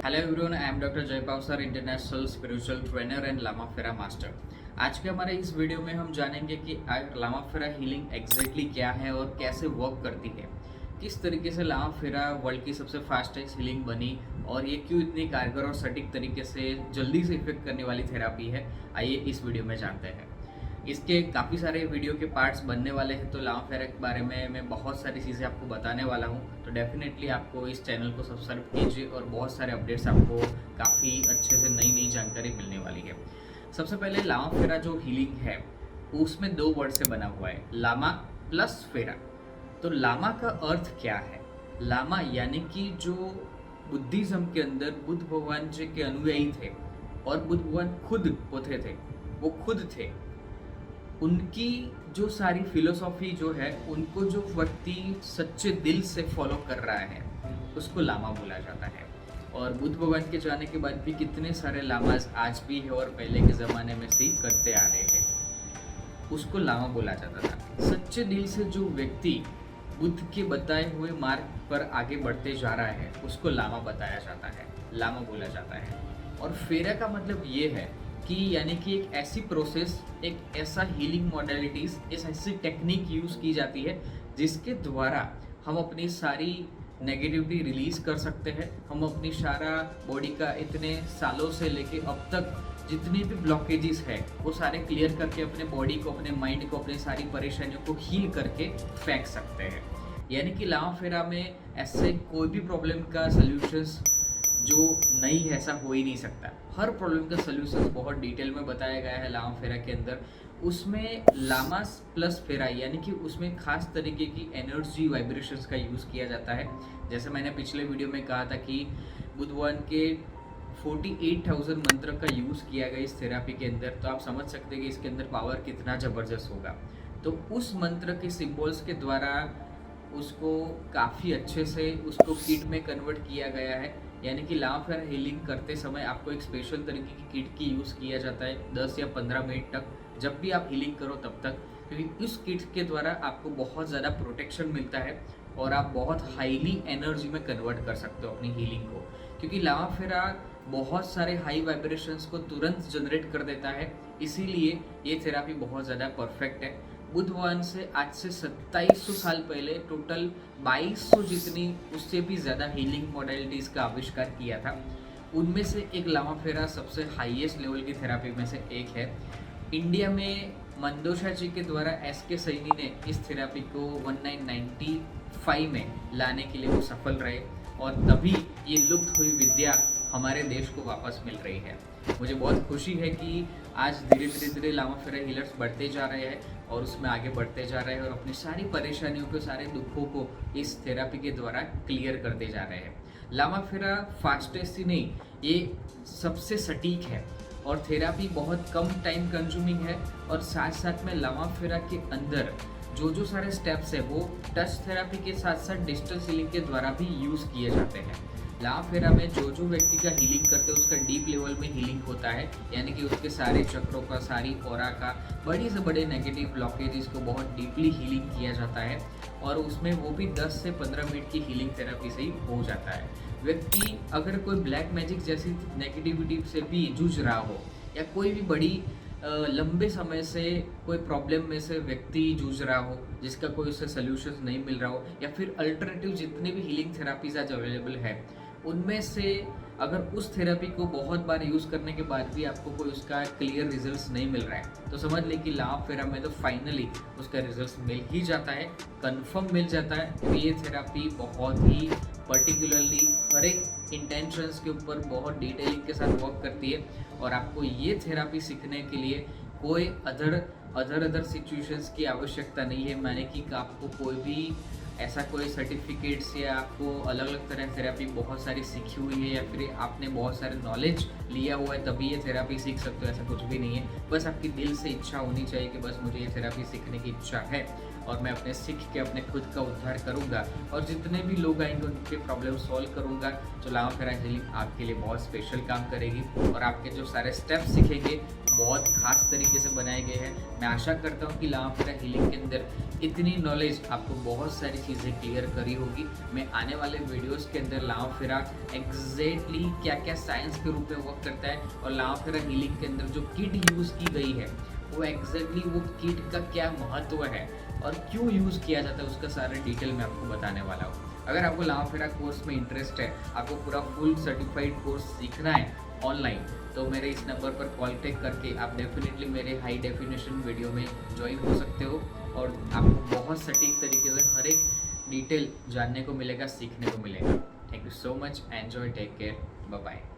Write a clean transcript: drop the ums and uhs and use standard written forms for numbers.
Hello everyone, I am doctor Jaipal sir, international spiritual trainer and Lama Fera master. आज के हमारे इस वीडियो में हम जानेंगे कि लामा फेरा हीलिंग एग्जैक्टली क्या है और कैसे वर्क करती है। किस तरीके से लामा फेरा वर्ल्ड की सबसे फास्टेस्ट हीलिंग बनी और ये क्यों इतनी कारगर और सटीक तरीके से जल्दी से इफेक्ट करने वाली थेरापी है, आइए इस वीडियो में जानते हैं। इसके काफ़ी सारे वीडियो के पार्ट्स बनने वाले हैं, तो लामा फेरा के बारे में मैं बहुत सारी चीज़ें आपको बताने वाला हूँ। तो डेफिनेटली आपको इस चैनल को सब्सक्राइब कीजिए और बहुत सारे अपडेट्स आपको काफ़ी अच्छे से नई नई जानकारी मिलने वाली है। सबसे पहले लामा फेरा जो हीलिंग है उसमें दो वर्ड से बना हुआ है, लामा प्लस फेरा। तो लामा का अर्थ क्या है? लामा यानी कि जो बुद्धिज्म के अंदर बुद्ध भगवान जी के अनुयायी थे और बुद्ध भगवान खुद होते थे, वो खुद थे, उनकी जो सारी फिलोसॉफी जो है, उनको जो व्यक्ति सच्चे दिल से फॉलो कर रहा है उसको लामा बोला जाता है। और बुद्ध भगवान के जाने के बाद भी कितने सारे लामाज आज भी है और पहले के ज़माने में से ही करते आ रहे हैं, उसको लामा बोला जाता था। सच्चे दिल से जो व्यक्ति बुद्ध के बताए हुए मार्ग पर आगे बढ़ते जा रहा है उसको लामा बताया जाता है, लामा बोला जाता है। और फेरा का मतलब ये है कि यानी कि एक ऐसी प्रोसेस, एक ऐसा हीलिंग मॉडलिटीज़, एक ऐसी टेक्निक यूज़ की जाती है जिसके द्वारा हम अपनी सारी नेगेटिविटी रिलीज़ कर सकते हैं। हम अपनी सारा बॉडी का इतने सालों से लेके अब तक जितनी भी ब्लॉकेजेस है वो सारे क्लियर करके अपने बॉडी को, अपने माइंड को, अपनी सारी परेशानियों को हील करके फेंक सकते हैं। यानी कि लामा फेरा में ऐसे कोई भी प्रॉब्लम का सल्यूशंस जो नहीं है, ऐसा हो ही नहीं सकता। हर प्रॉब्लम का सल्यूशन बहुत डिटेल में बताया गया है लामा फेरा के अंदर। उसमें लामा प्लस फेरा यानी कि उसमें खास तरीके की एनर्जी वाइब्रेशंस का यूज़ किया जाता है। जैसे मैंने पिछले वीडियो में कहा था कि बुद्ध भगवान के 48,000 मंत्र का यूज़ किया गया इस थेरापी के अंदर, तो आप समझ सकते हैं कि इसके अंदर पावर कितना ज़बरदस्त होगा। तो उस मंत्र के सिम्बल्स के द्वारा उसको काफ़ी अच्छे से उसको किट में कन्वर्ट किया गया है। यानी कि लामा फेरा हीलिंग करते समय आपको एक स्पेशल तरीके की किट की यूज़ किया जाता है 10 या 15 मिनट तक, जब भी आप हीलिंग करो तब तक, क्योंकि इस किट के द्वारा आपको बहुत ज़्यादा प्रोटेक्शन मिलता है और आप बहुत हाईली एनर्जी में कन्वर्ट कर सकते हो अपनी हीलिंग को। क्योंकि लामा फेरा बहुत सारे हाई वाइब्रेशंस को तुरंत जनरेट कर देता है, इसीलिए ये थेरापी बहुत ज़्यादा परफेक्ट है। बुद्ध भगवान से आज से 2700 साल पहले टोटल 2200 जितनी, उससे भी ज़्यादा हीलिंग मॉडलिटीज़ का आविष्कार किया था। उनमें से एक लामा फेरा सबसे हाईएस्ट लेवल की थेरापी में से एक है। इंडिया में मंदोशा जी के द्वारा एस.के. सैनी ने इस थेरापी को 1995 में लाने के लिए वो सफल रहे और तभी ये लुप्त हुई विद्या हमारे देश को वापस मिल रही है। मुझे बहुत खुशी है कि आज धीरे धीरे लामा फेरा हीलर्स बढ़ते जा रहे हैं और उसमें आगे बढ़ते जा रहे हैं और अपनी सारी परेशानियों को, सारे दुखों को इस थेरापी के द्वारा क्लियर करते जा रहे हैं। लामा फेरा फास्टेस्ट ही नहीं, ये सबसे सटीक है और थेरापी बहुत कम टाइम कंज्यूमिंग है। और साथ साथ में लामा फेरा के अंदर जो सारे स्टेप्स है वो टच थेरापी के साथ साथ डिजिटल हीलिंग के द्वारा भी यूज़ किए जाते हैं। लामा फेरा में जो व्यक्ति का हीलिंग करते हैं उसका डीप लेवल में हीलिंग होता है, यानी कि उसके सारे चक्रों का, सारी ऑरा का, बड़ी से बड़े नेगेटिव ब्लॉकेजेस को बहुत डीपली हीलिंग किया जाता है और उसमें वो भी 10 से 15 मिनट की हीलिंग थेरापी से ही हो जाता है। व्यक्ति अगर कोई ब्लैक मैजिक जैसी नेगेटिविटी से भी जूझ रहा हो या कोई भी बड़ी लंबे समय से कोई प्रॉब्लम में से व्यक्ति जूझ रहा हो जिसका कोई उससे सल्यूशन नहीं मिल रहा हो, या फिर अल्टरनेटिव जितने भी हीलिंग थेरापीज आज अवेलेबल है उनमें से अगर उस थेरापी को बहुत बार यूज़ करने के बाद भी आपको कोई उसका क्लियर रिजल्ट्स नहीं मिल रहा है, तो समझ लें कि लामा फेरा में तो फाइनली उसका रिजल्ट्स मिल ही जाता है, कंफर्म मिल जाता है। तो ये थेरापी बहुत ही पर्टिकुलरली हर एक इंटेंशंस के ऊपर बहुत डिटेलिंग के साथ वर्क करती है और आपको ये थेरापी सीखने के लिए कोई अदर सिचुएशंस की आवश्यकता नहीं है। माने कि आपको कोई भी ऐसा कोई सर्टिफिकेट्स या आपको अलग अलग तरह थेरापी बहुत सारी सीखी हुई है या फिर आपने बहुत सारे नॉलेज लिया हुआ है तभी ये थेरापी सीख सकते हो, ऐसा कुछ भी नहीं है। बस आपकी दिल से इच्छा होनी चाहिए कि बस मुझे ये थेरापी सीखने की इच्छा है, और मैं अपने सीख के अपने खुद का उद्धार करूँगा और जितने भी लोग आएंगे उनके प्रॉब्लम सॉल्व करूँगा। तो लामा फेरा हीलिंग आपके लिए बहुत स्पेशल काम करेगी और आपके जो सारे स्टेप्स सीखेंगे बहुत खास तरीके से बनाए गए हैं। मैं आशा करता हूँ कि लामा फेरा हीलिंग के अंदर इतनी नॉलेज आपको बहुत सारी चीज़ें क्लियर करी होगी। मैं आने वाले वीडियोस के अंदर लामा फेरा एग्जैक्टली क्या क्या साइंस के रूप में वर्क करता है और लामा फेरा हीलिंग के अंदर जो किट यूज़ की गई है वो एग्जैक्टली वो किट का क्या महत्व है और क्यों यूज़ किया जाता है उसका सारा डिटेल मैं आपको बताने वाला हूँ। अगर आपको लामा फेरा कोर्स में इंटरेस्ट है, आपको पूरा फुल सर्टिफाइड कोर्स सीखना है ऑनलाइन, तो मेरे इस नंबर पर कॉन्टेक्ट करके आप डेफिनेटली मेरे हाई डेफिनेशन वीडियो में ज्वाइन हो सकते हो और आपको बहुत सटीक तरीके से हर एक डिटेल जानने को मिलेगा, सीखने को मिलेगा। Thank you so much, enjoy, take care, bye bye.